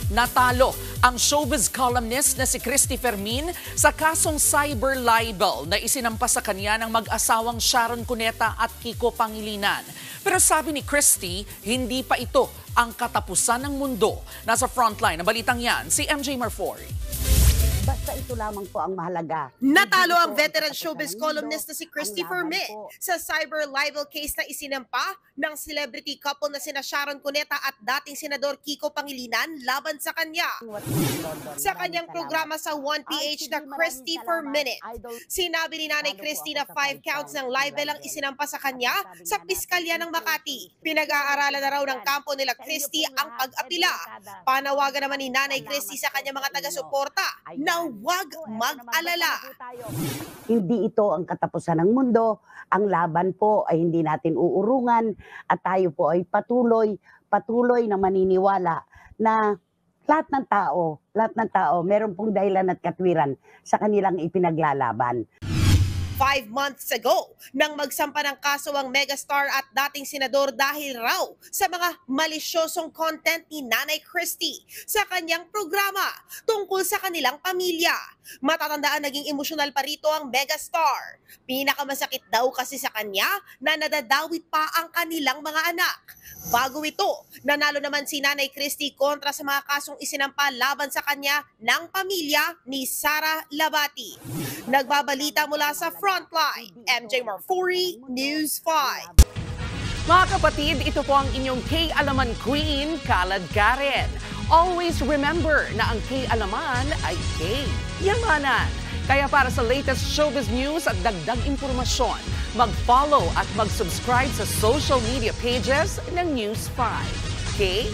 Natalo ang showbiz columnist na si Christy Fermin sa kasong cyber libel na isinampa sa kanya ng mag-asawang Sharon Cuneta at Kiko Pangilinan. Pero sabi ni Christy, hindi pa ito ang katapusan ng mundo. Nasa frontline ng balitang yan, si MJ Marfori. Basta ito lamang po ang mahalaga. Natalo ang veteran showbiz columnist na si Christy Fermin sa cyber libel case na isinampa ng celebrity couple na sina Sharon Cuneta at dating Senador Kiko Pangilinan laban sa kanya. Sa kanyang programa sa 1PH na Christy Fermin, sinabi ni Nanay Christy na 5 counts ng libel ang isinampa sa kanya sa Piskalya ng Makati. Pinag-aaralan na raw ng kampo nila Christy ang pag-apila. Panawagan naman ni Nanay Christy sa kanyang mga taga-suporta na huwag mag-alala. Hindi ito ang katapusan ng mundo. Ang laban po ay hindi natin uurungan at tayo po ay patuloy na maniniwala na lahat ng tao, meron pong dahilan at katwiran sa kanilang ipinaglalaban. 5 months ago, nang magsampa ng kaso ang megastar at dating senador dahil raw sa mga malisyosong content ni Nanay Christy sa kanyang programa tungkol sa kanilang pamilya. Matatandaan naging emosyonal pa rito ang megastar. Pinakamasakit daw kasi sa kanya na nadadawit pa ang kanilang mga anak. Bago ito, nanalo naman si Nanay Christy kontra sa mga kasong isinampa laban sa kanya ng pamilya ni Sara Labati. Nagbabalita mula sa Frontline, MJ Marfori, News 5. Mga kapatid, ito po ang inyong K-Alaman Queen, Kalad Karen. Always remember na ang K-Alaman ay K-Yamanan. Kaya para sa latest showbiz news at dagdag impormasyon, mag-follow at mag-subscribe sa social media pages ng News 5. Okay?